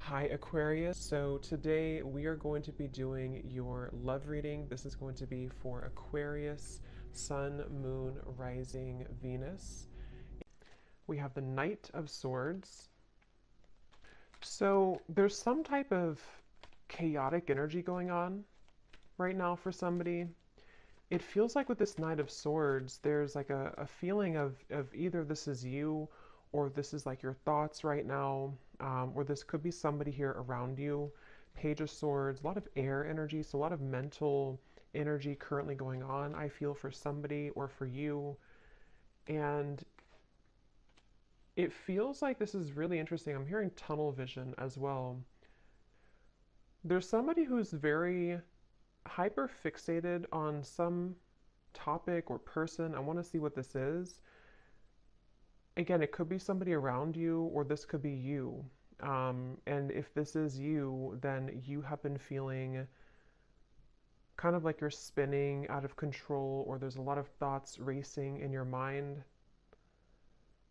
Hi Aquarius, so today we are going to be doing your love reading. This is going to be for Aquarius, Sun, Moon, Rising, Venus. We have the Knight of Swords. So there's some type of chaotic energy going on right now for somebody. It feels like with this Knight of Swords, there's like a feeling of either this is you or this is like your thoughts right now, or this could be somebody here around you. Page of Swords, a lot of air energy, so a lot of mental energy currently going on, I feel, for somebody or for you. And it feels like this is really interesting. I'm hearing tunnel vision as well. There's somebody who's very hyper fixated on some topic or person. I want to see what this is. Again, it could be somebody around you, or this could be you. And if this is you, then you have been feeling kind of like you're spinning out of control, or there's a lot of thoughts racing in your mind.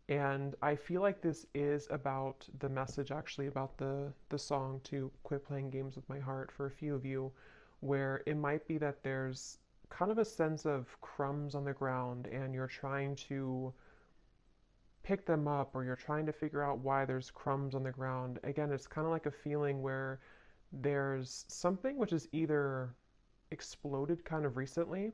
And I feel like this is about the message, actually, about the song to quit playing games with my heart for a few of you, where it might be that there's kind of a sense of crumbs on the ground and you're trying to pick them up, or you're trying to figure out why there's crumbs on the ground. Again, it's kind of like a feeling where there's something which is either exploded kind of recently,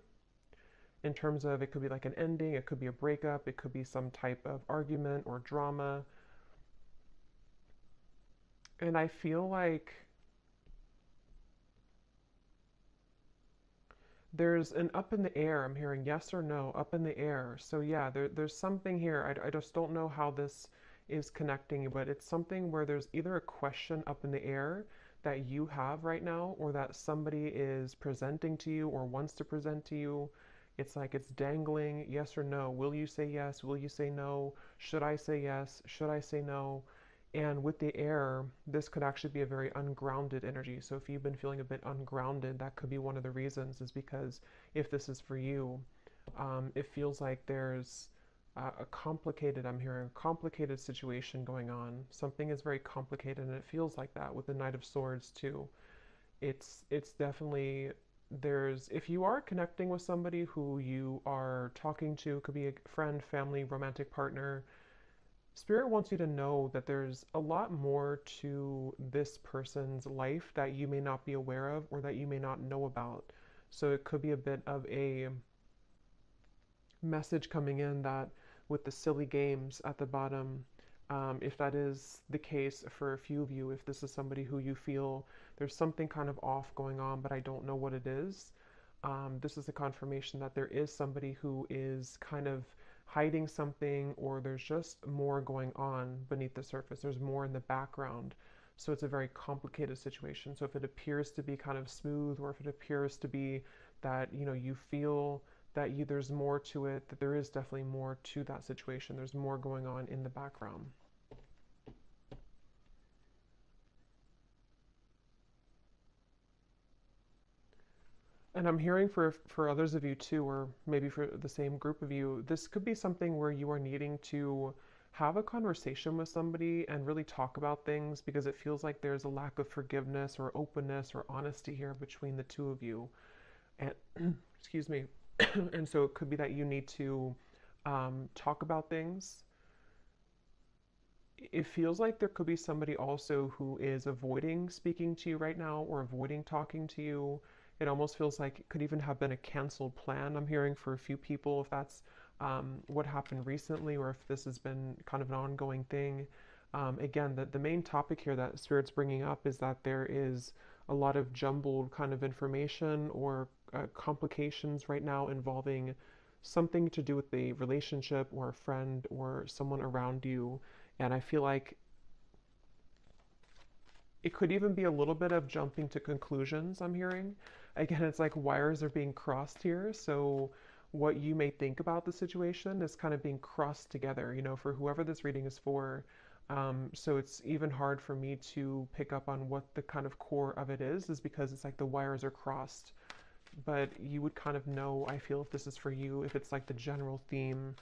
in terms of it could be like an ending, it could be a breakup, it could be some type of argument or drama. And I feel like there's an up in the air. I'm hearing yes or no, up in the air. So yeah, there's something here. I just don't know how this is connecting, but it's something where there's either a question up in the air that you have right now, or that somebody is presenting to you or wants to present to you. It's like it's dangling, yes or no. Will you say yes? Will you say no? Should I say yes? Should I say no? And with the air, this could actually be a very ungrounded energy. So if you've been feeling a bit ungrounded, that could be one of the reasons, is because if this is for you, it feels like there's a complicated, I'm hearing a complicated situation going on. Something is very complicated, and it feels like that with the Knight of Swords too. It's definitely, there's, if you are connecting with somebody who you are talking to, could be a friend, family, romantic partner, Spirit wants you to know that there's a lot more to this person's life that you may not be aware of, or that you may not know about. So it could be a bit of a message coming in that, with the silly games at the bottom, if that is the case for a few of you, if this is somebody who you feel there's something kind of off going on, but I don't know what it is, this is a confirmation that there is somebody who is kind of hiding something, or there's just more going on beneath the surface. There's more in the background. So it's a very complicated situation. So if it appears to be kind of smooth, or if it appears to be that, you feel that there's more to it, that there is definitely more to that situation. There's more going on in the background. And I'm hearing for others of you too, or maybe for the same group of you, this could be something where you are needing to have a conversation with somebody and really talk about things, because it feels like there's a lack of forgiveness or openness or honesty here between the two of you. And excuse me. And so it could be that you need to talk about things. It feels like there could be somebody also who is avoiding speaking to you right now, or avoiding talking to you. It almost feels like it could even have been a canceled plan, I'm hearing, for a few people, if that's what happened recently, or if this has been kind of an ongoing thing. Again, the main topic here that Spirit's bringing up is that there is a lot of jumbled kind of information, or complications right now, involving something to do with the relationship, or a friend, or someone around you. And I feel like it could even be a little bit of jumping to conclusions, I'm hearing. Again, it's like wires are being crossed here. So what you may think about the situation is kind of being crossed together, for whoever this reading is for. So it's even hard for me to pick up on what the kind of core of it is because it's like the wires are crossed. But you would kind of know, I feel, if this is for you, if it's like the general theme.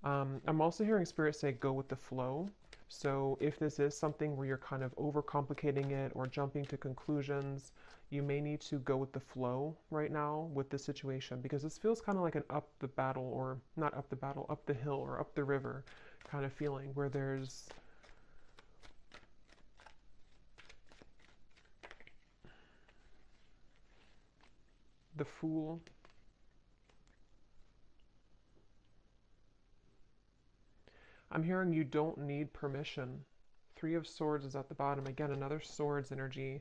I'm also hearing Spirit say, go with the flow. So if this is something where you're kind of overcomplicating it or jumping to conclusions, you may need to go with the flow right now with the situation, because this feels kind of like an up the battle, or not up the battle, up the hill or up the river kind of feeling, where there's the Fool. I'm hearing you don't need permission. Three of Swords is at the bottom. Again, another Swords energy.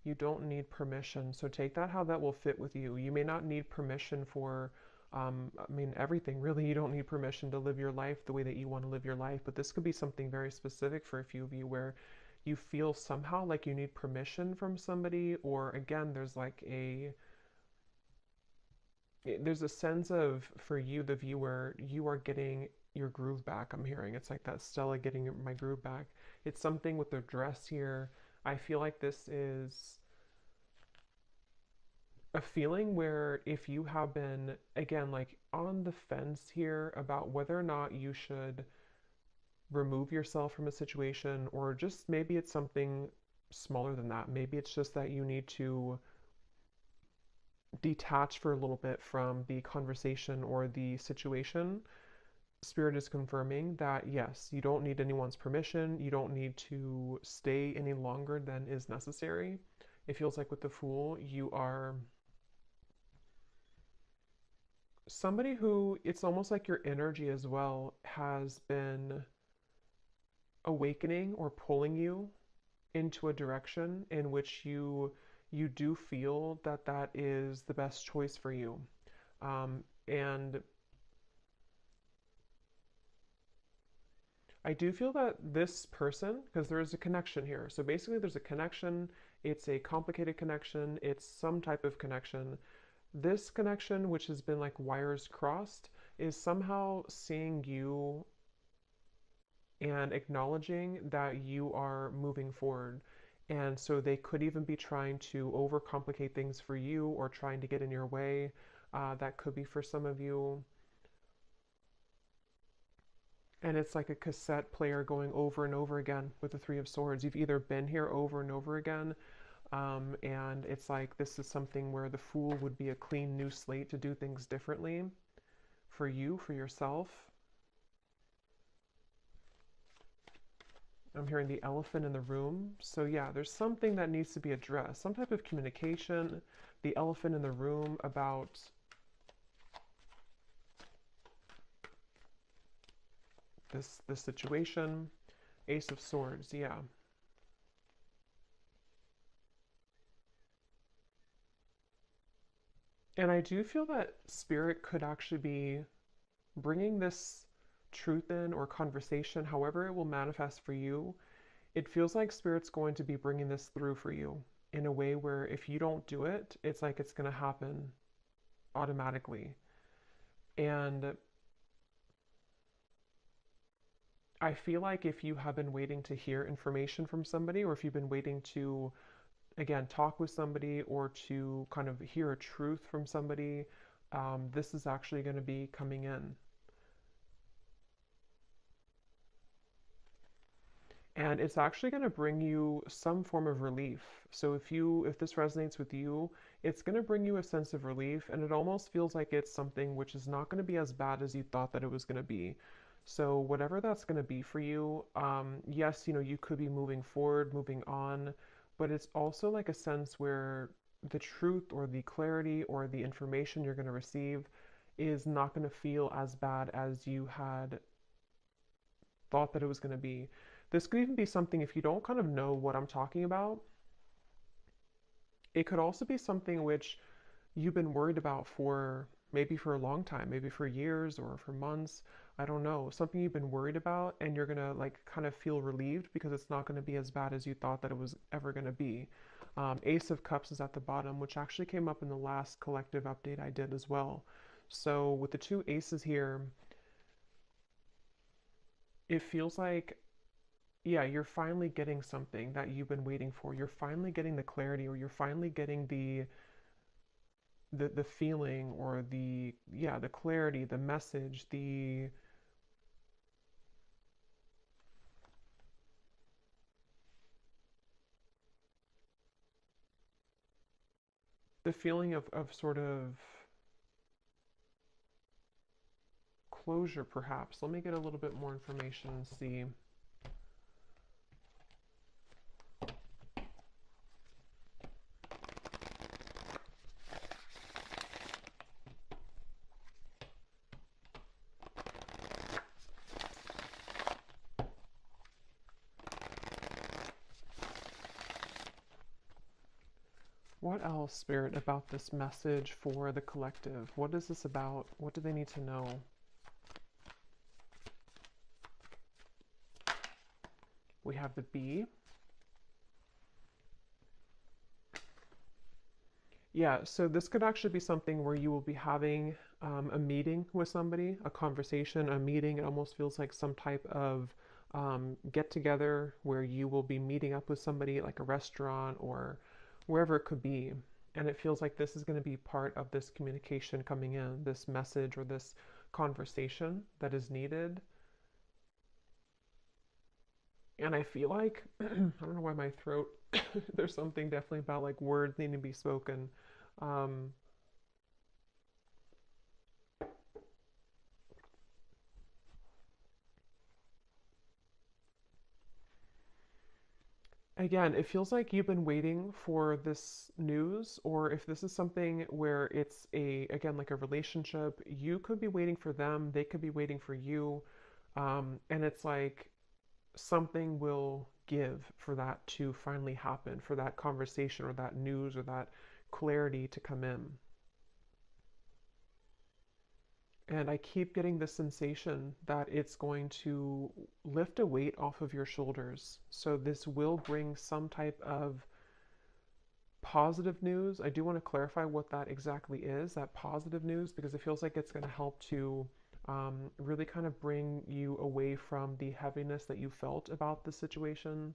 You don't need permission. So take that how that will fit with you. You may not need permission for, I mean, everything. Really, you don't need permission to live your life the way that you want to live your life. But this could be something very specific for a few of you, where you feel somehow like you need permission from somebody, or again, there's a sense of, for you, the viewer, you are getting your groove back. I'm hearing it's like that Stella getting my groove back. It's something with the dress here. I feel like this is a feeling where if you have been, again, like on the fence here about whether or not you should remove yourself from a situation, or just maybe it's something smaller than that. Maybe it's just that you need to detach for a little bit from the conversation or the situation. Spirit is confirming that yes, you don't need anyone's permission. You don't need to stay any longer than is necessary. It feels like with the Fool, you are somebody who, it's almost like your energy as well has been awakening or pulling you into a direction in which you do feel that that is the best choice for you. And I do feel that this person, because there is a connection here. So basically, there's a connection. It's a complicated connection. It's some type of connection. This connection, which has been like wires crossed, is somehow seeing you and acknowledging that you are moving forward. And so they could even be trying to overcomplicate things for you, or trying to get in your way. That could be for some of you. And it's like a cassette player going over and over again with the Three of Swords. You've either been here over and over again, and it's like this is something where the Fool would be a clean new slate to do things differently for you, for yourself. I'm hearing the elephant in the room. So yeah, there's something that needs to be addressed, some type of communication. The elephant in the room about this situation. Ace of Swords, yeah. And I do feel that Spirit could actually be bringing this truth in, or conversation, however it will manifest for you. It feels like Spirit's going to be bringing this through for you in a way where if you don't do it, it's like it's going to happen automatically. And I feel like if you have been waiting to hear information from somebody, or if you've been waiting to, again, talk with somebody, or to kind of hear a truth from somebody, this is actually going to be coming in. And it's actually going to bring you some form of relief. So if this resonates with you, it's going to bring you a sense of relief, and it almost feels like it's something which is not going to be as bad as you thought that it was going to be. So whatever that's going to be for you, yes, you could be moving forward, moving on, but it's also like a sense where the truth, or the clarity, or the information you're going to receive is not going to feel as bad as you had thought that it was going to be. This could even be something, if you don't kind of know what I'm talking about, it could also be something which you've been worried about for maybe for a long time, maybe for years or for months. I don't know, something you've been worried about, and you're gonna like kind of feel relieved because it's not going to be as bad as you thought that it was ever going to be. Ace of Cups is at the bottom, which actually came up in the last collective update I did as well. So with the two aces here, it feels like, yeah, you're finally getting something that you've been waiting for. You're finally getting the clarity, or you're finally getting the feeling, or the clarity, the message, the feeling of sort of closure, perhaps. Let me get a little bit more information and see. What else, Spirit, about this message for the collective? What is this about? What do they need to know? We have the bee. Yeah, so this could actually be something where you will be having a meeting with somebody, a conversation, a meeting. It almost feels like some type of get together where you will be meeting up with somebody, like a restaurant or wherever it could be. And it feels like this is going to be part of this communication coming in, this message or this conversation that is needed. And I feel like, I don't know why my throat, there's something definitely about like words needing to be spoken. Um, Again, it feels like you've been waiting for this news, or if this is something where it's again, like a relationship, you could be waiting for them, they could be waiting for you. And it's like something will give for that to finally happen, for that conversation or that news or that clarity to come in. And I keep getting this sensation that it's going to lift a weight off of your shoulders. So this will bring some type of positive news. I do want to clarify what that exactly is, that positive news, because it feels like it's going to help to really kind of bring you away from the heaviness that you felt about the situation.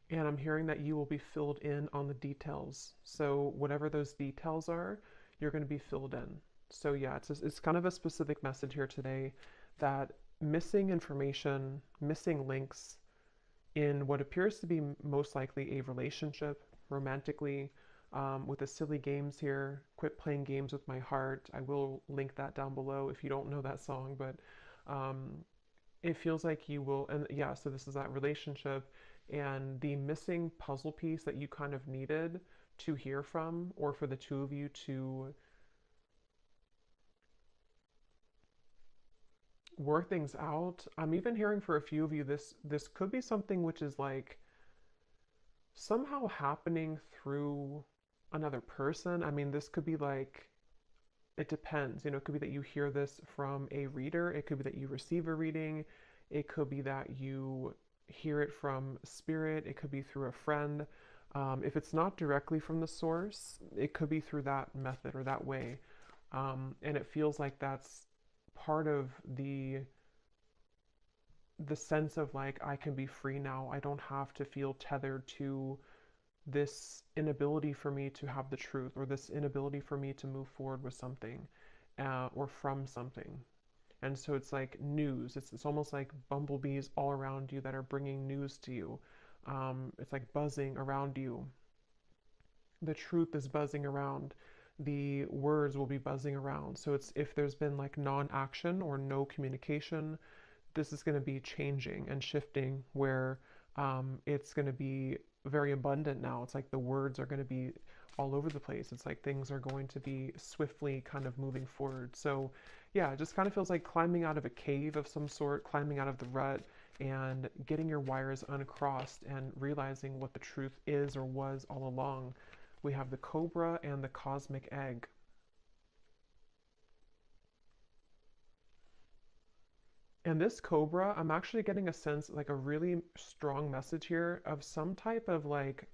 And I'm hearing that you will be filled in on the details. So whatever those details are, you're going to be filled in. So yeah, it's kind of a specific message here today that missing information, missing links in what appears to be most likely a relationship, romantically, with the silly games here. Quit playing games with my heart. I will link that down below if you don't know that song, but um, it feels like you will, and yeah, so this is that relationship and the missing puzzle piece that you kind of needed to hear from, or for the two of you to work things out. I'm even hearing for a few of you this could be something which is like somehow happening through another person. I mean, this could be like, it depends. You know, it could be that you hear this from a reader, it could be that you receive a reading, it could be that you hear it from spirit, it could be through a friend. If it's not directly from the source, it could be through that method or that way. And it feels like that's part of the sense of like, I can be free now. I don't have to feel tethered to this inability for me to have the truth, or this inability for me to move forward with something, or from something. And so it's like news. It's almost like bumblebees all around you that are bringing news to you. It's like buzzing around you. The truth is buzzing around. The words will be buzzing around. So it's, if there's been like non-action or no communication, this is going to be changing and shifting where it's going to be very abundant now. It's like the words are going to be all over the place. It's like things are going to be swiftly kind of moving forward. So yeah, it just kind of feels like climbing out of a cave of some sort, climbing out of the rut and getting your wires uncrossed and realizing what the truth is or was all along. We have the cobra and the cosmic egg. And this cobra, I'm actually getting a sense, like a really strong message here of some type of like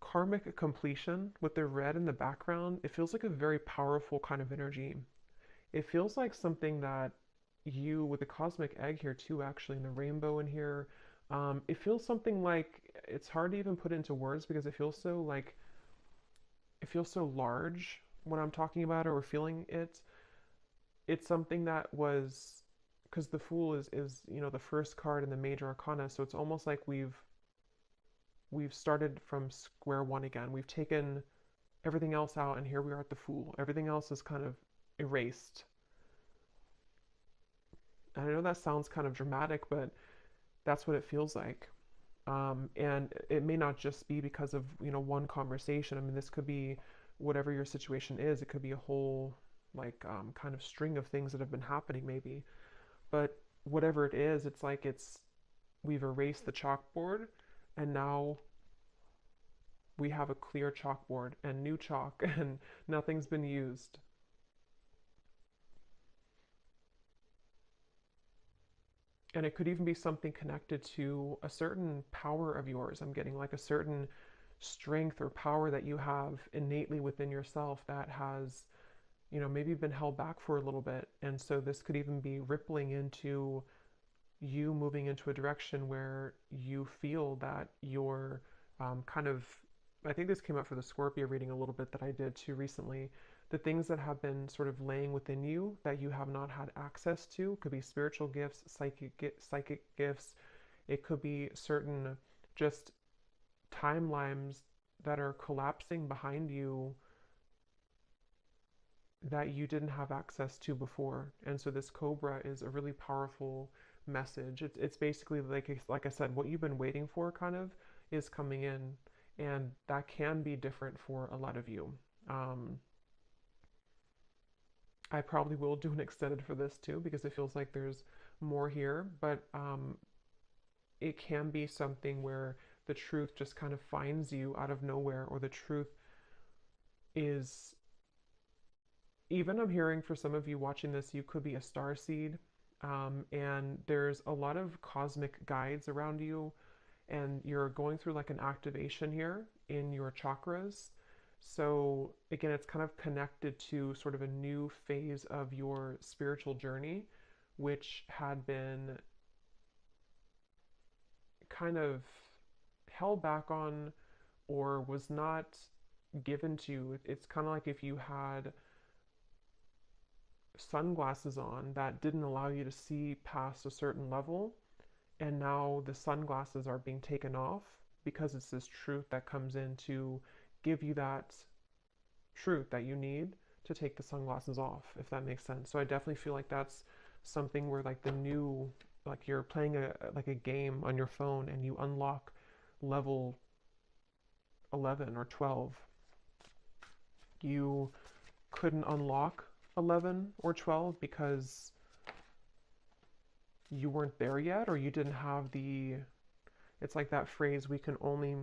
karmic completion with the red in the background. It feels like a very powerful kind of energy. It feels like something that you, with the cosmic egg here too, actually, and the rainbow in here, it feels something like, it's hard to even put into words because it feels so like, it feels so large when I'm talking about it or feeling it. It's something that was, because the Fool is you know, the first card in the major arcana, so it's almost like we've we've started from square one again. We've taken everything else out, and here we are at the Fool. Everything else is kind of erased. And I know that sounds kind of dramatic, but that's what it feels like. And it may not just be because of, one conversation. I mean, this could be whatever your situation is. It could be a whole, like, kind of string of things that have been happening, maybe. But whatever it is, it's like we've erased the chalkboard, and now we have a clear chalkboard and new chalk, and nothing's been used. And it could even be something connected to a certain power of yours. I'm getting like a certain strength or power that you have innately within yourself that has, maybe been held back for a little bit. And so this could even be rippling into you moving into a direction where you feel that you're kind of, I think this came up for the Scorpio reading a little bit that I did too recently. The things that have been sort of laying within you that you have not had access to could be spiritual gifts, psychic gifts. It could be certain just timelines that are collapsing behind you that you didn't have access to before. And so this Cobra is a really powerful message. It's basically like I said, what you've been waiting for kind of is coming in, and that can be different for a lot of you. I probably will do an extended for this too because it feels like there's more here, but it can be something where the truth just kind of finds you out of nowhere, or the truth is, even I'm hearing for some of you watching this, you could be a star seed, and there's a lot of cosmic guides around you, and you're going through like an activation here in your chakras. So again, it's kind of connected to sort of a new phase of your spiritual journey, which had been kind of held back on or was not given to you. It's kind of like if you had sunglasses on that didn't allow you to see past a certain level, and now the sunglasses are being taken off because it's this truth that comes in to give you that truth that you need to take the sunglasses off, if that makes sense. So I definitely feel like that's something where like the new, like you're playing a game on your phone and you unlock level 11 or 12. You couldn't unlock 11 or 12 because you weren't there yet, or you didn't have the, it's like that phrase, we can only,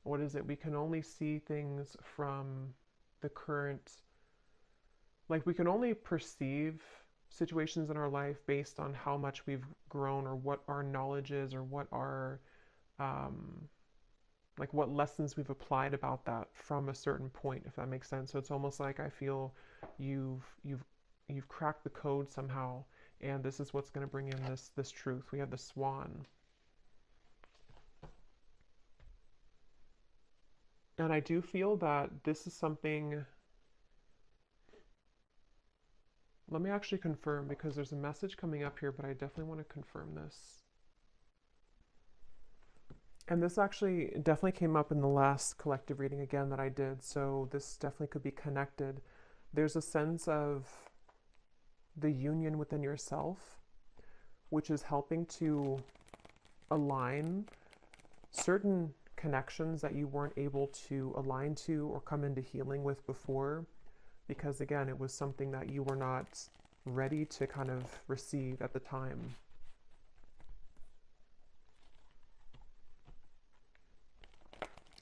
what is it? We can only see things from the current, like we can only perceive situations in our life based on how much we've grown, or what our knowledge is, or what our, like what lessons we've applied about that from a certain point, if that makes sense. So it's almost like I feel you've cracked the code somehow, and this is what's going to bring in this truth. We have the swan. And I do feel that this is something, let me actually confirm because there's a message coming up here, but I definitely want to confirm this. And this actually definitely came up in the last collective reading again that I did, so this definitely could be connected. There's a sense of the union within yourself, which is helping to align certain connections that you weren't able to align to or come into healing with before, because again, it was something that you were not ready to kind of receive at the time.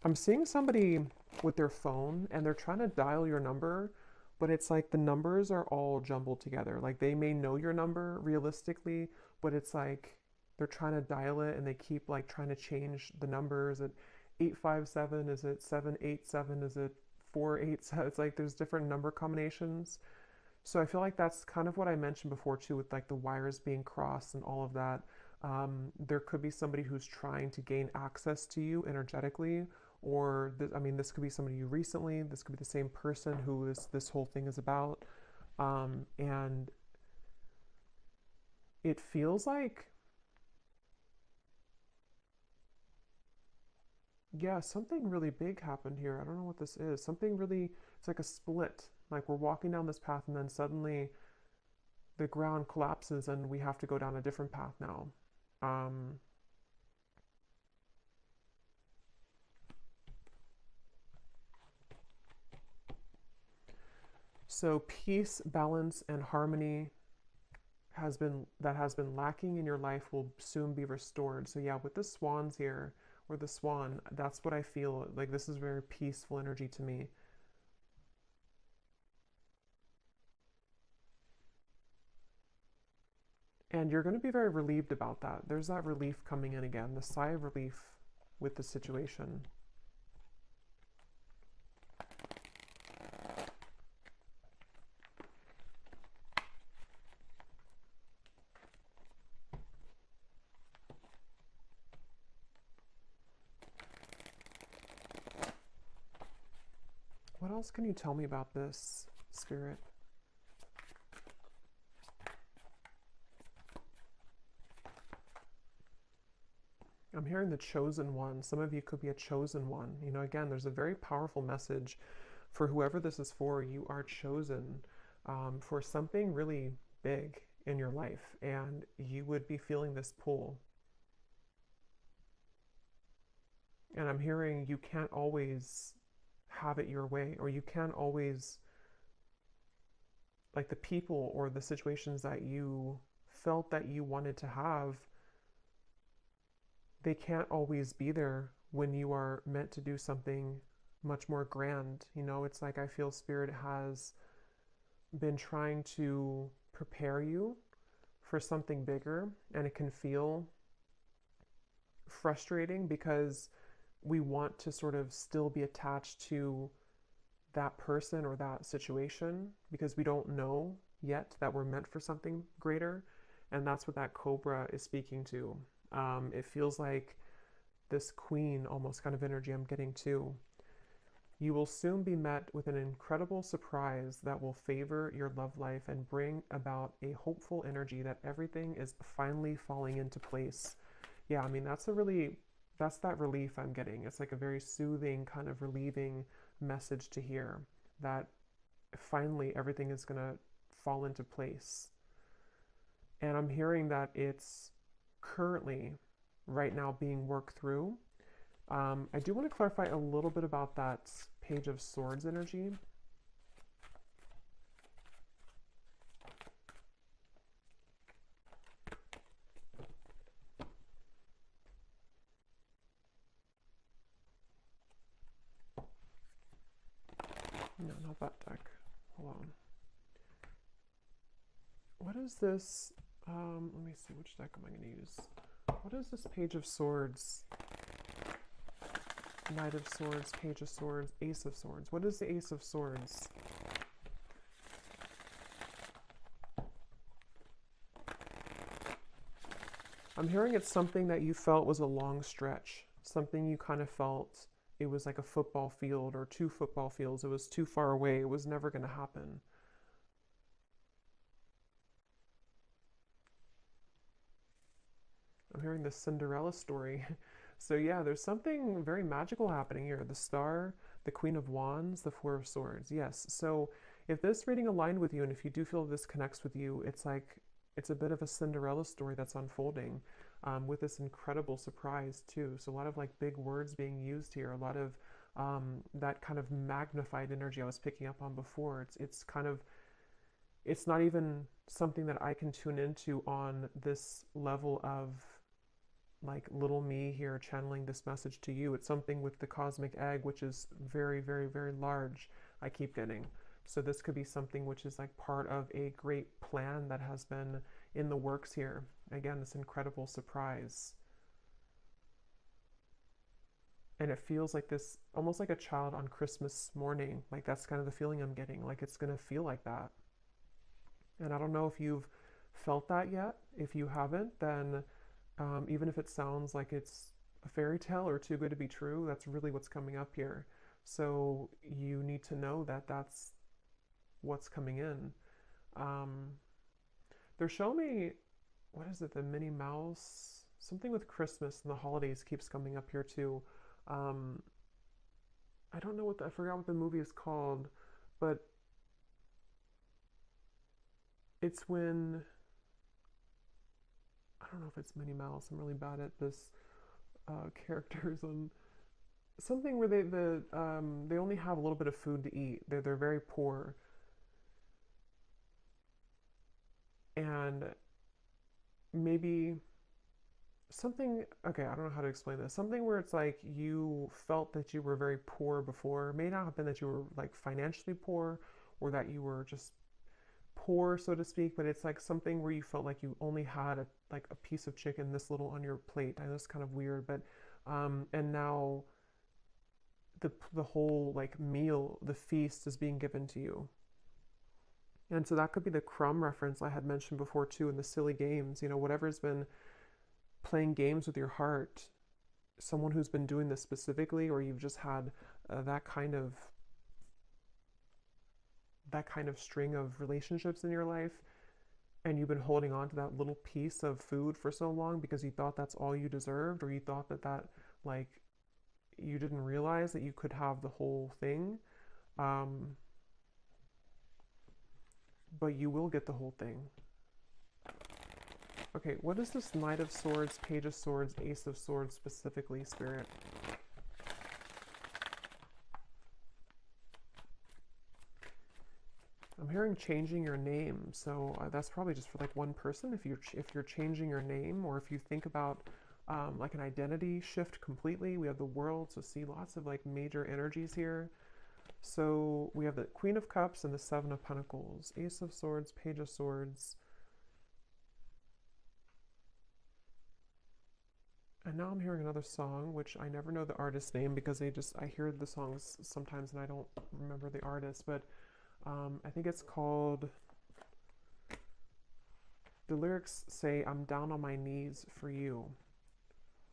I'm seeing somebody with their phone and they're trying to dial your number, but it's like the numbers are all jumbled together. Like they may know your number realistically, but it's like they're trying to dial it and they keep like trying to change the numbers. At 857, is it 787, is it 487? It's like there's different number combinations. So I feel like that's kind of what I mentioned before too, with like the wires being crossed and all of that. There could be somebody who's trying to gain access to you energetically, or this could be somebody you recently, this could be the same person who this whole thing is about. And it feels like Yeah, something really big happened here. I don't know what this is. Something really, it's like a split. Like we're walking down this path and then suddenly the ground collapses and we have to go down a different path now. Um, so peace, balance, and harmony has been lacking in your life will soon be restored. So yeah, with the swans here, or the swan, that's what I feel. Like this is very peaceful energy to me. And you're going to be very relieved about that. There's that relief coming in again, the sigh of relief with the situation. What else can you tell me about this, Spirit? I'm hearing the chosen one. Some of you could be a chosen one. You know, again, there's a very powerful message for whoever this is for. You are chosen for something really big in your life, and you would be feeling this pull. And I'm hearing you can't always have it your way, or you can't always, like the people or the situations that you felt that you wanted to have, they can't always be there when you are meant to do something much more grand. You know, it's like I feel Spirit has been trying to prepare you for something bigger, and it can feel frustrating because we want to sort of still be attached to that person or that situation because we don't know yet that we're meant for something greater. And that's what that cobra is speaking to. It feels like this queen almost kind of energy I'm getting too. You will soon be met with an incredible surprise that will favor your love life and bring about a hopeful energy that everything is finally falling into place. Yeah, I mean, that's that relief I'm getting. It's like a very soothing, kind of relieving message to hear that finally everything is going to fall into place. And I'm hearing that it's currently, right now, being worked through. I do want to clarify a little bit about that Page of Swords energy. No, not that deck. Hold on. What is this? Let me see, which deck am I going to use? What is this Page of Swords? Knight of Swords, Page of Swords, Ace of Swords. What is the Ace of Swords? I'm hearing it's something that you felt was a long stretch. Something you kind of felt it was like a football field or two football fields. It was too far away. It was never going to happen. I'm hearing this Cinderella story. So yeah, there's something very magical happening here. The Star, the Queen of Wands, the Four of Swords. Yes. So if this reading aligned with you and if you do feel this connects with you, it's like it's a bit of a Cinderella story that's unfolding with this incredible surprise too. So a lot of like big words being used here, a lot of that kind of magnified energy I was picking up on before. It's kind of it's not even something that I can tune into on this level of like little me here channeling this message to you. It's something with the cosmic egg, which is very, very, very large, I keep getting. So this could be something which is like part of a great plan that has been in the works here. Again, this incredible surprise. And it feels like this, almost like a child on Christmas morning. Like that's kind of the feeling I'm getting. Like it's going to feel like that. And I don't know if you've felt that yet. If you haven't, then even if it sounds like it's a fairy tale or too good to be true, that's really what's coming up here. So you need to know that that's what's coming in. Um, they're showing me, what is it, the Minnie Mouse? Something with Christmas and the holidays keeps coming up here too. Um, I don't know I forgot what the movie is called, but it's when, I don't know if it's Minnie Mouse. I'm really bad at this characters on something where they only have a little bit of food to eat. They're very poor, and maybe something, okay, I don't know how to explain this. Something where it's like you felt that you were very poor before. It may not have been that you were like financially poor or that you were just poor, so to speak, but it's like something where you felt like you only had like a piece of chicken this little on your plate. I know it's kind of weird, but and now the whole like meal, the feast is being given to you. And so that could be the crumb reference I had mentioned before too in the silly games, whatever's been playing games with your heart, someone who's been doing this specifically, or you've just had that kind of string of relationships in your life, and you've been holding on to that little piece of food for so long because you thought that's all you deserved, or you thought that like you didn't realize that you could have the whole thing. Um, but you will get the whole thing. Okay, what is this Knight of Swords, Page of Swords, Ace of Swords specifically, Spirit? I'm hearing changing your name, so that's probably just for like one person. If you're changing your name, or if you think about like an identity shift completely, we have the World, so see lots of like major energies here. So we have the Queen of Cups and the Seven of Pentacles, Ace of Swords, Page of Swords. And now I'm hearing another song, which I never know the artist's name because I hear the songs sometimes and I don't remember the artist, but I think it's called, the lyrics say, I'm down on my knees for you.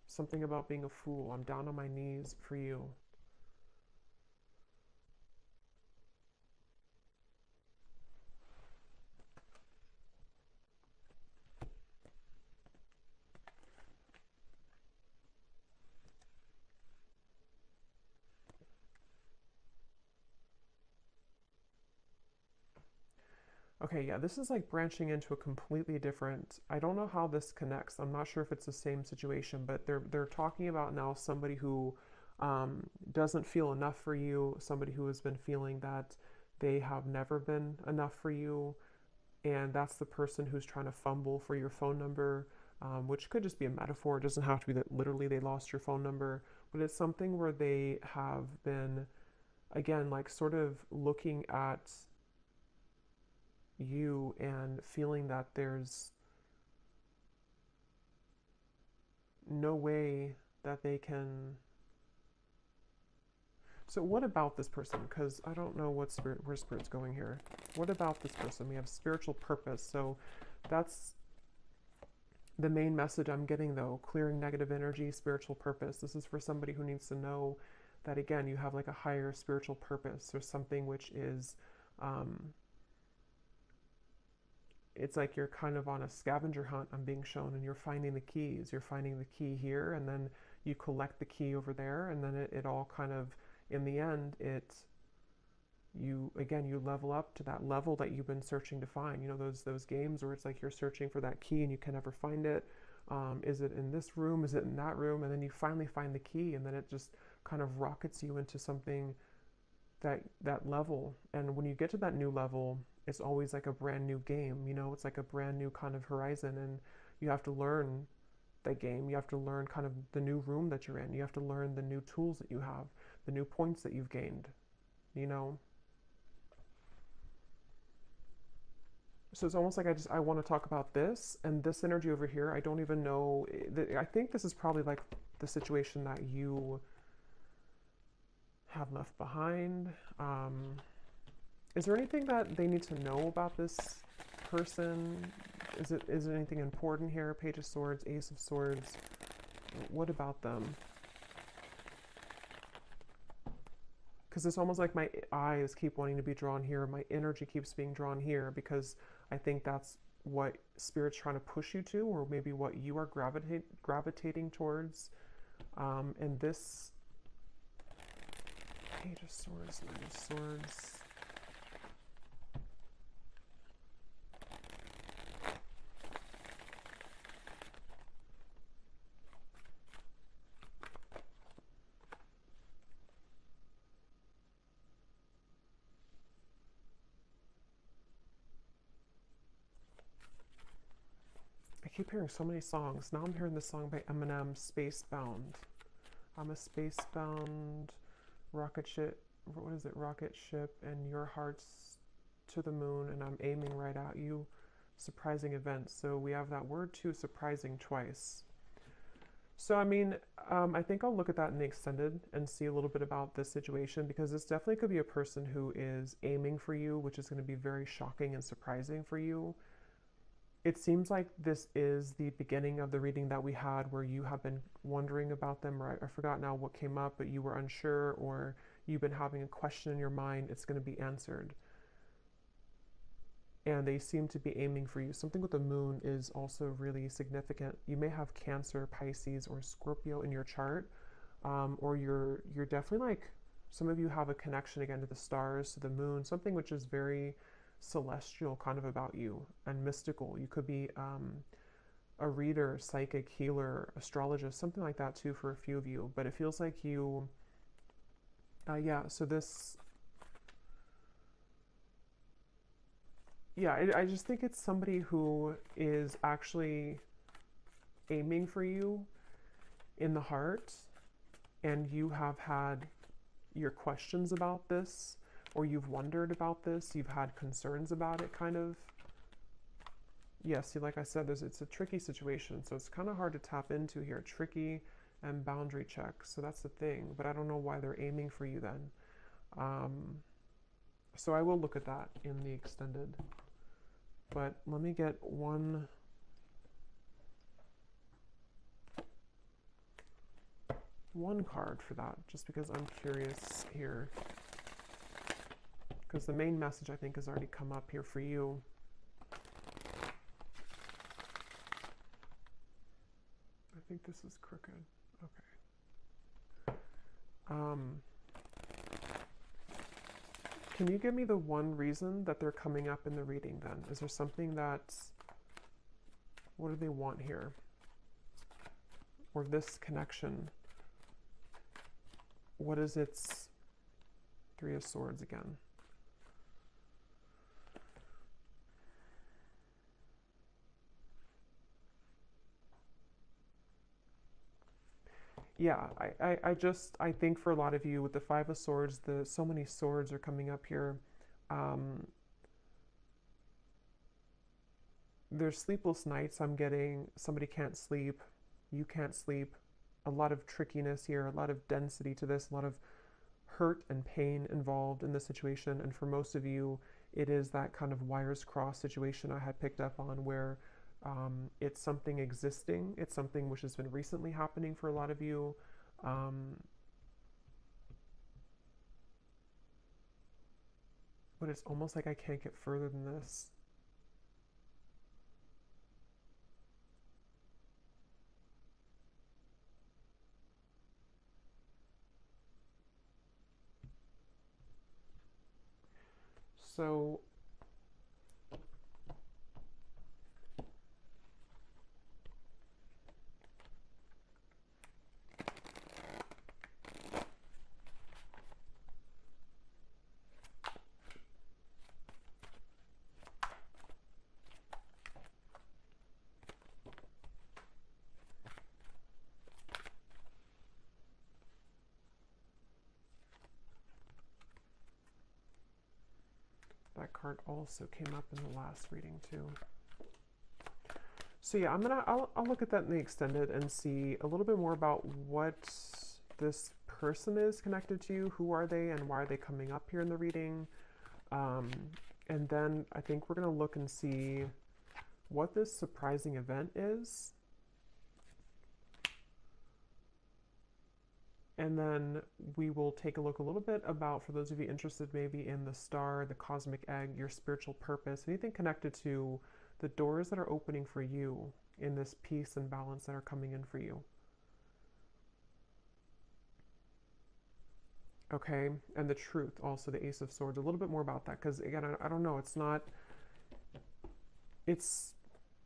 Something about being a fool. I'm down on my knees for you. Okay, yeah, this is like branching into a completely different. I don't know how this connects. I'm not sure if it's the same situation, but they're talking about now somebody who doesn't feel enough for you, somebody who has been feeling that they have never been enough for you, and that's the person who's trying to fumble for your phone number, which could just be a metaphor. It doesn't have to be that literally they lost your phone number, but it's something where they have been, again, like sort of looking at you and feeling that there's no way that they can. So what about this person? Because I don't know where spirit's going here. What about this person? We have spiritual purpose. So that's the main message I'm getting, though. Clearing negative energy, spiritual purpose. This is for somebody who needs to know that, again, you have like a higher spiritual purpose or something which is um, it's like you're kind of on a scavenger hunt. I'm being shown, and you're finding the keys. You're finding the key here, and then you collect the key over there, and then it all kind of, in the end, you level up to that level that you've been searching to find. Those games where it's like you're searching for that key and you can never find it. Is it in this room? Is it in that room? And then you finally find the key, and then it just kind of rockets you into something, that level. And when you get to that new level, it's always like a brand new game. It's like a brand new kind of horizon, and you have to learn that game. You have to learn kind of the new room that you're in. You have to learn the new tools that you have, the new points that you've gained. you know so it's almost like I want to talk about this and this energy over here. I don't even know. I think this is probably like the situation that you have left behind. Is there anything that they need to know about this person? Is it anything important here? Page of Swords, Ace of Swords. What about them? Because it's almost like my eyes keep wanting to be drawn here. My energy keeps being drawn here because I think that's what Spirit's trying to push you to, or maybe what you are gravitating towards. And this Page of Swords, Knight of Swords. I keep hearing so many songs. Now I'm hearing this song by Eminem, Spacebound. I'm a spacebound rocket ship. What is it? Rocket ship, and your heart's to the moon, and I'm aiming right at you. Surprising events. So we have that word too, surprising, twice. So I mean, I think I'll look at that in the extended and see a little bit about this situation, because this definitely could be a person who is aiming for you, which is going to be very shocking and surprising for you. It seems like this is the beginning of the reading that we had where you have been wondering about them, or I forgot now what came up, but you were unsure, or you've been having a question in your mind. It's going to be answered. And they seem to be aiming for you. Something with the moon is also really significant. You may have Cancer, Pisces, or Scorpio in your chart, or you're definitely like, some of you have a connection again to the stars, to the moon, something which is very celestial kind of about you and mystical. You could be a reader, psychic, healer, astrologist, something like that too for a few of you. But it feels like you, yeah, so this, yeah, I just think it's somebody who is actually aiming for you in the heart, and you have had your questions about this, or you've wondered about this, you've had concerns about it, kind of. Yeah, see, like I said, it's a tricky situation, so it's kind of hard to tap into here. Tricky and boundary check, so that's the thing. But I don't know why they're aiming for you then. So I will look at that in the extended. But let me get one card for that, just because I'm curious here. Because the main message, I think, has already come up here for you. I think this is crooked. Okay. Can you give me the one reason that they're coming up in the reading then? Is there something that's... What do they want here? Or this connection? What is its... Three of Swords again. Yeah, I think for a lot of you with the Five of Swords, so many swords are coming up here. There's sleepless nights. I'm getting somebody can't sleep, you can't sleep. A lot of trickiness here, a lot of density to this, a lot of hurt and pain involved in this situation. And for most of you, it is that kind of wires crossed situation I had picked up on, where it's something existing. It's something which has been recently happening for a lot of you. But it's almost like I can't get further than this. So that card also came up in the last reading too. So yeah, I'll look at that in the extended and see a little bit more about what this person is connected to, who are they, and why are they coming up here in the reading. And then I think we're going to look and see what this surprising event is. And then we will take a look a little bit about, for those of you interested maybe in the star, the cosmic egg, your spiritual purpose, anything connected to the doors that are opening for you in this peace and balance that are coming in for you. Okay, and the truth, also the Ace of Swords. A little bit more about that, because again, I don't know. It's not. It's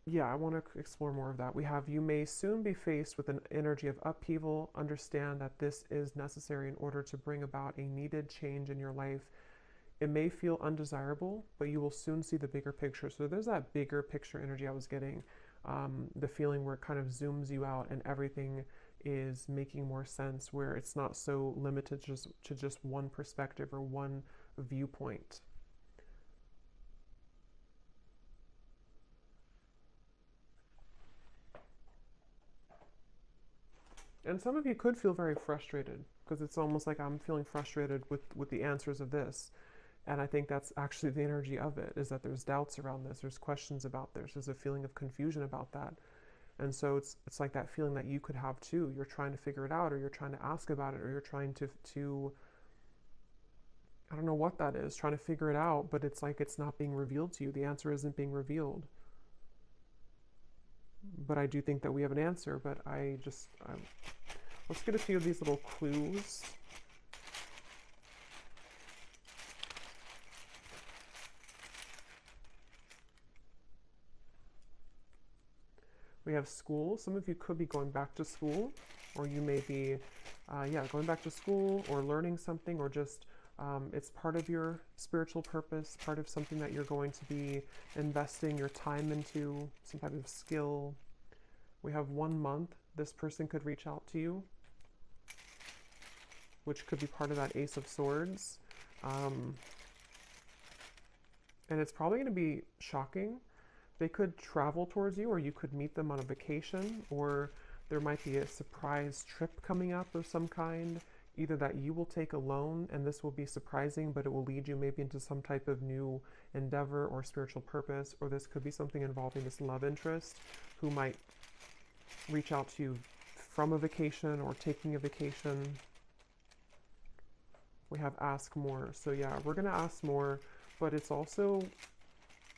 yeah. I want to explore more of that. We have, you may soon be faced with an energy of upheaval. Understand that this is necessary in order to bring about a needed change in your life. It may feel undesirable, but you will soon see the bigger picture. So there's that bigger picture energy I was getting. The feeling where it kind of zooms you out and everything is making more sense, where it's not so limited to just one perspective or one viewpoint. And some of you could feel very frustrated, because it's almost like I'm feeling frustrated with the answers of this. And I think that's actually the energy of it, is that there's doubts around this, there's questions about this, there's a feeling of confusion about that. And so it's like that feeling that you could have too. You're trying to figure it out, or you're trying to ask about it, or you're trying to I don't know what that is, trying to figure it out, but it's like it's not being revealed to you. The answer isn't being revealed. But I do think that we have an answer, but let's get a few of these little clues. We have school. Some of you could be going back to school, or you may be, going back to school or learning something, or just it's part of your spiritual purpose, part of something that you're going to be investing your time into, some type of skill. We have 1 month. This person could reach out to you, which could be part of that Ace of Swords. And it's probably going to be shocking. They could travel towards you, or you could meet them on a vacation, or there might be a surprise trip coming up of some kind, either that you will take alone, and this will be surprising, but it will lead you maybe into some type of new endeavor or spiritual purpose, or this could be something involving this love interest who might reach out to you from a vacation or taking a vacation. We have ask more. So yeah, we're going to ask more, but it's also,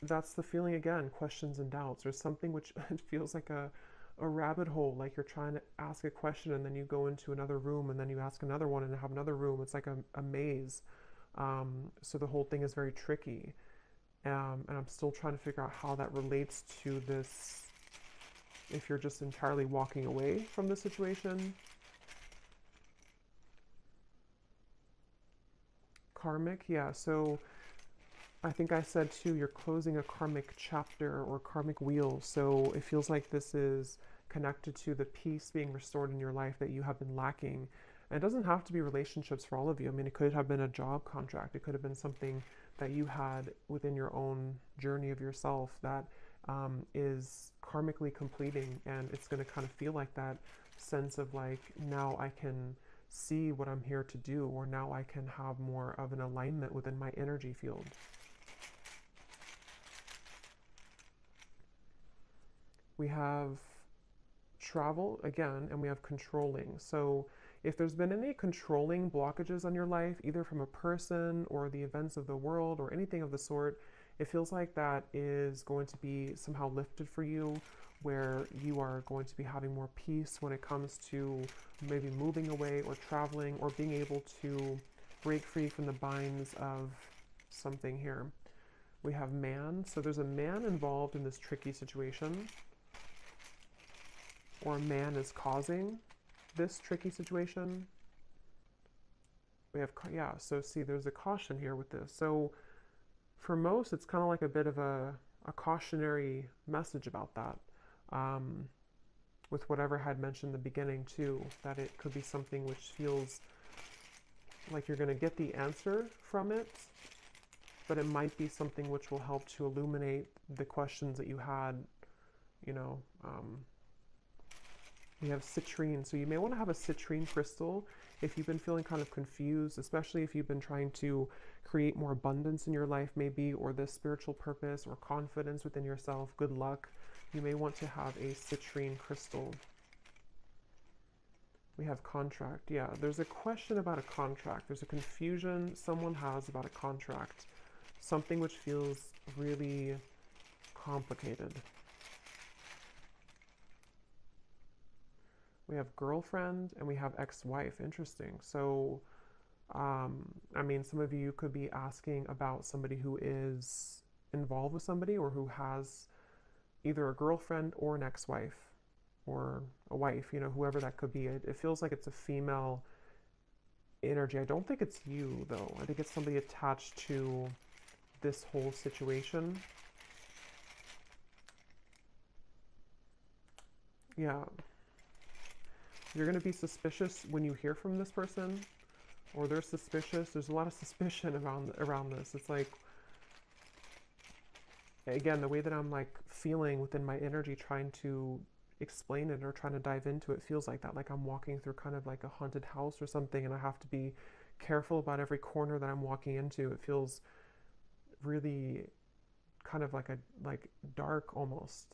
that's the feeling again, questions and doubts. There's something which it feels like a rabbit hole, like you're trying to ask a question and then you go into another room and then you ask another one and have another room. It's like a maze. So the whole thing is very tricky. And I'm still trying to figure out how that relates to this, if you're just entirely walking away from the situation. Karmic, yeah, so I think I said too, you're closing a karmic chapter or karmic wheel. So it feels like this is connected to the peace being restored in your life that you have been lacking. And it doesn't have to be relationships for all of you. I mean, it could have been a job contract. It could have been something that you had within your own journey of yourself that is karmically completing. And it's going to kind of feel like that sense of like, now I can see what I'm here to do, or now I can have more of an alignment within my energy field. We have travel again, and we have controlling. So if there's been any controlling blockages on your life, either from a person or the events of the world or anything of the sort, it feels like that is going to be somehow lifted for you, where you are going to be having more peace when it comes to maybe moving away or traveling or being able to break free from the binds of something here. We have man. So there's a man involved in this tricky situation, or a man is causing this tricky situation. We have, yeah, so see, there's a caution here with this. So for most, it's kind of like a bit of a cautionary message about that. With whatever I had mentioned in the beginning too, that it could be something which feels like you're going to get the answer from it, but it might be something which will help to illuminate the questions that you had, you know. We have citrine, so you may want to have a citrine crystal if you've been feeling kind of confused, especially if you've been trying to create more abundance in your life maybe, or this spiritual purpose or confidence within yourself, good luck. You may want to have a citrine crystal. We have contract. Yeah, there's a question about a contract. There's a confusion someone has about a contract. Something which feels really complicated. We have girlfriend and we have ex-wife. Interesting. So I mean, some of you could be asking about somebody who is involved with somebody or who has either a girlfriend or an ex-wife or a wife, you know, whoever that could be. It feels like it's a female energy. I don't think it's you, though. I think it's somebody attached to this whole situation. Yeah. You're going to be suspicious when you hear from this person, or they're suspicious. There's a lot of suspicion around this. It's like, again, the way that I'm like feeling within my energy, trying to explain it or trying to dive into it, feels like that. Like I'm walking through kind of like a haunted house or something, and I have to be careful about every corner that I'm walking into. It feels really kind of like dark almost.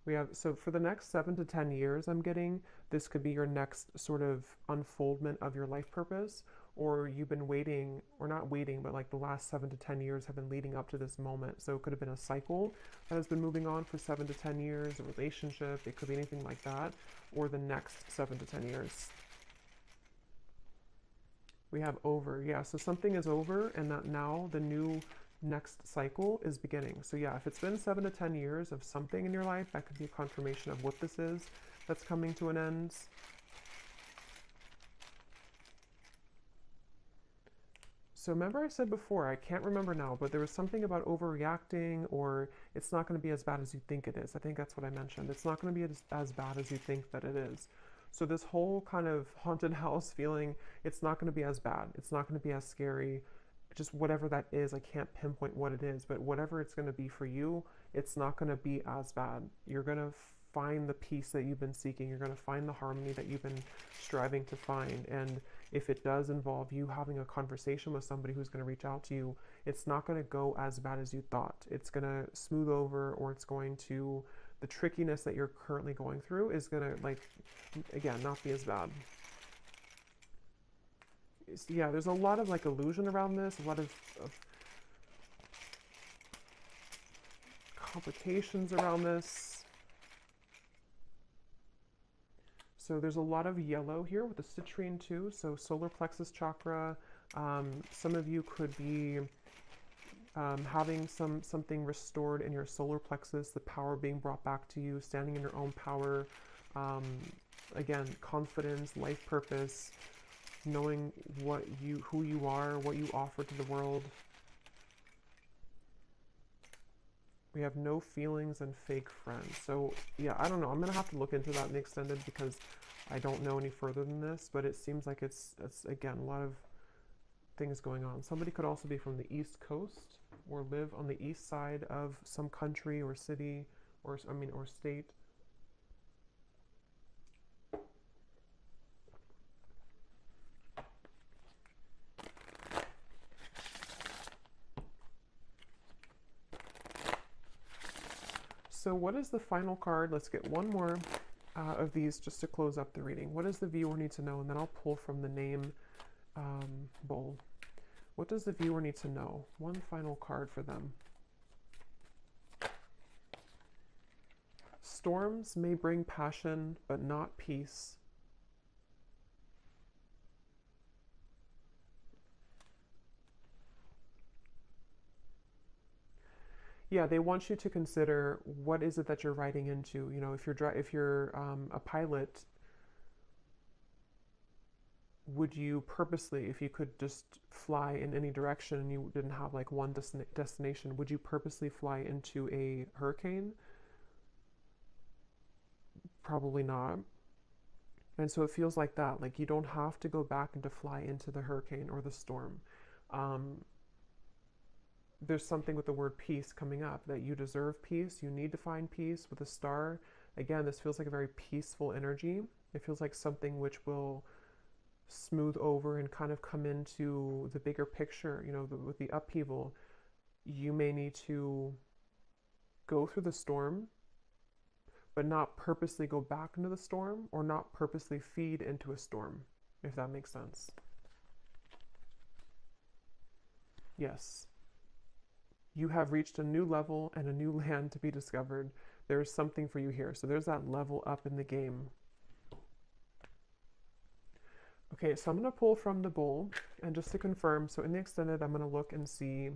We have, so for the next 7 to 10 years, I'm getting, this could be your next sort of unfoldment of your life purpose, or you've been waiting, or not waiting, but like the last 7 to 10 years have been leading up to this moment. So it could have been a cycle that has been moving on for 7 to 10 years, a relationship, it could be anything like that, or the next 7 to 10 years. We have over, yeah, so something is over and that now the new next cycle is beginning. So yeah, if it's been 7 to 10 years of something in your life, that could be a confirmation of what this is that's coming to an end. So remember I said before, I can't remember now, but there was something about overreacting, or it's not going to be as bad as you think it is. I think that's what I mentioned. It's not going to be as bad as you think that it is. So this whole kind of haunted house feeling, it's not going to be as bad. It's not going to be as scary. Just whatever that is, I can't pinpoint what it is, but whatever it's going to be for you, it's not going to be as bad. You're going to find the peace that you've been seeking. You're going to find the harmony that you've been striving to find. And if it does involve you having a conversation with somebody who's going to reach out to you, it's not going to go as bad as you thought. It's going to smooth over, or it's going to, the trickiness that you're currently going through is going to, like, again, not be as bad. Yeah, there's a lot of like illusion around this, a lot of complications around this. So there's a lot of yellow here with the citrine too. So solar plexus chakra. Some of you could be having something restored in your solar plexus, the power being brought back to you, standing in your own power. Again, confidence, life purpose, knowing who you are, what you offer to the world. We have no feelings and fake friends. So yeah, I don't know. I'm gonna have to look into that in the extended because I don't know any further than this, but it seems like it's again, a lot of things going on. Somebody could also be from the East Coast or live on the east side of some country or city or state. So what is the final card? Let's get one more of these just to close up the reading. What does the viewer need to know? And then I'll pull from the name bowl. What does the viewer need to know? One final card for them. Storms may bring passion, but not peace. Yeah, they want you to consider what is it that you're riding into. You know, if you're a pilot, would you purposely, if you could just fly in any direction and you didn't have like one destination, would you purposely fly into a hurricane? Probably not. And so it feels like that. Like you don't have to go back and to fly into the hurricane or the storm. Um, there's something with the word peace coming up, that you deserve peace. You need to find peace with a star. Again, this feels like a very peaceful energy. It feels like something which will smooth over and kind of come into the bigger picture. You know, with the upheaval, you may need to go through the storm, but not purposely go back into the storm, or not purposely feed into a storm, if that makes sense. Yes. You have reached a new level and a new land to be discovered. there's something for you here. So there's that level up in the game. Okay, so I'm going to pull from the bowl, and just to confirm, so in the extended, I'm going to look and see.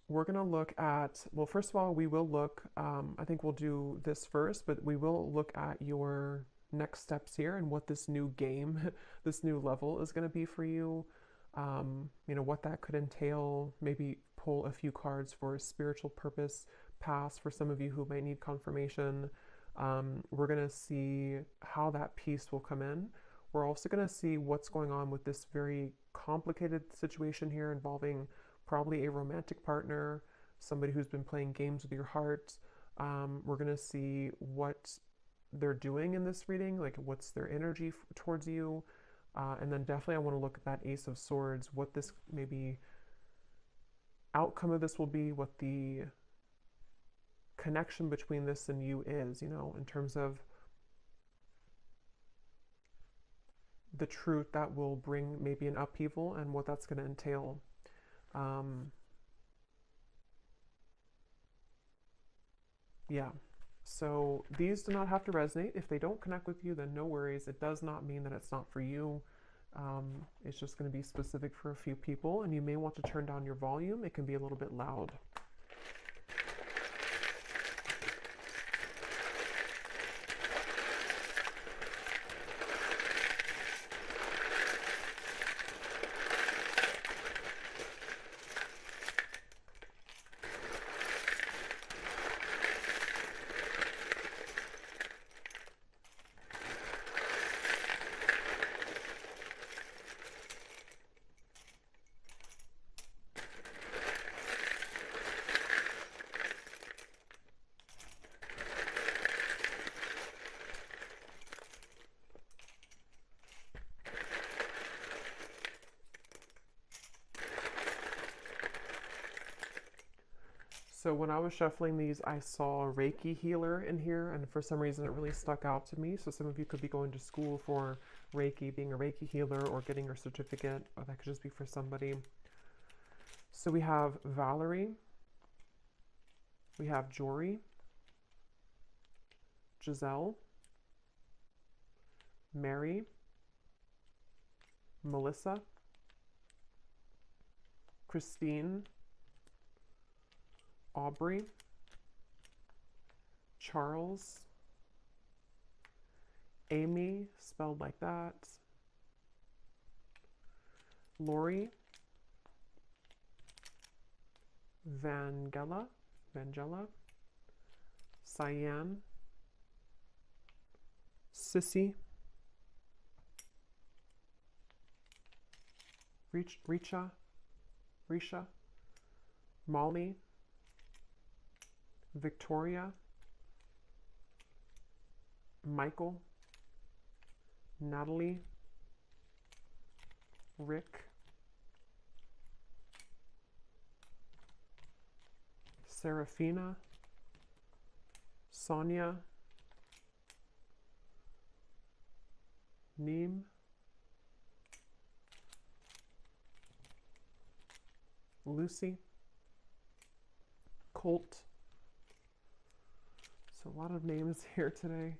We're going to look at, well, first of all, we will look, I think we'll do this first, but we will look at your next steps here and what this new game, this new level is going to be for you. You know, what that could entail, maybe pull a few cards for spiritual purpose pass for some of you who might need confirmation. We're going to see how that piece will come in. We're also going to see what's going on with this very complicated situation here involving probably a romantic partner, somebody who's been playing games with your heart. We're going to see what they're doing in this reading, like what's their energy towards you. And then definitely I want to look at that Ace of Swords, what this maybe outcome of this will be, what the connection between this and you is, you know, in terms of the truth that will bring maybe an upheaval and what that's going to entail. Yeah, so these do not have to resonate. If they don't connect with you, then no worries. It does not mean that it's not for you. It's just going to be specific for a few people, and you may want to turn down your volume. It can be a little bit loud. So when I was shuffling these, I saw a Reiki healer in here, and for some reason it really stuck out to me. So some of you could be going to school for Reiki, being a Reiki healer, or getting your certificate, or that could just be for somebody. So we have Valerie, we have Jory, Giselle, Mary, Melissa, Christine, Aubrey, Charles, Amy, spelled like that, Lori, Vangela, Cyan, Sissy, Risha, Molly, Victoria, Michael, Natalie, Rick, Serafina, Sonia, Neem, Lucy, Colt. So a lot of names here today.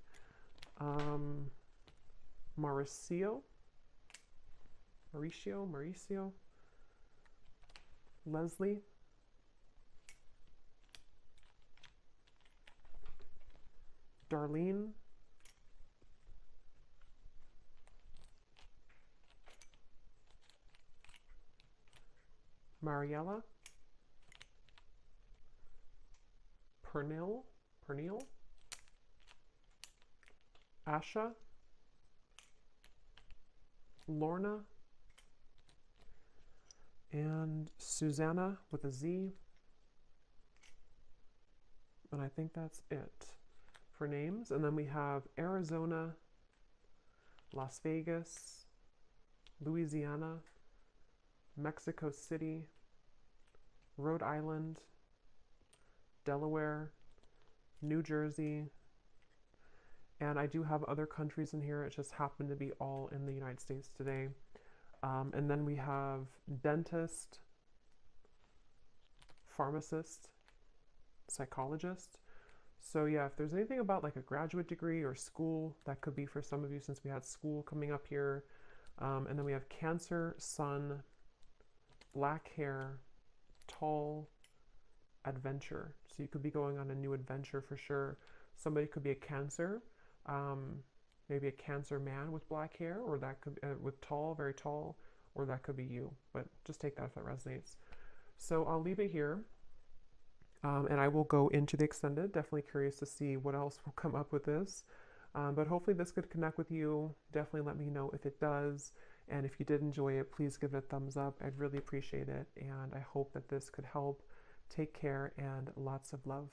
Mauricio, Leslie, Darlene, Mariella, Pernil, Asha, Lorna, and Susanna with a Z. And I think that's it for names. And then we have Arizona, Las Vegas, Louisiana, Mexico City, Rhode Island, Delaware, New Jersey, and I do have other countries in here. It just happened to be all in the United States today. And then we have dentist, pharmacist, psychologist. So yeah, if there's anything about like a graduate degree or school, that could be for some of you since we had school coming up here. And then we have Cancer, Sun, black hair, tall, adventure. So you could be going on a new adventure for sure. Somebody could be a Cancer, maybe a Cancer man with black hair, or that could with tall, very tall, or that could be you. But just take that if that resonates. So I'll leave it here. And I will go into the extended. Definitely curious to see what else will come up with this. But hopefully this could connect with you. Definitely let me know if it does. And if you did enjoy it, please give it a thumbs up. I'd really appreciate it. And I hope that this could help. Take care and lots of love.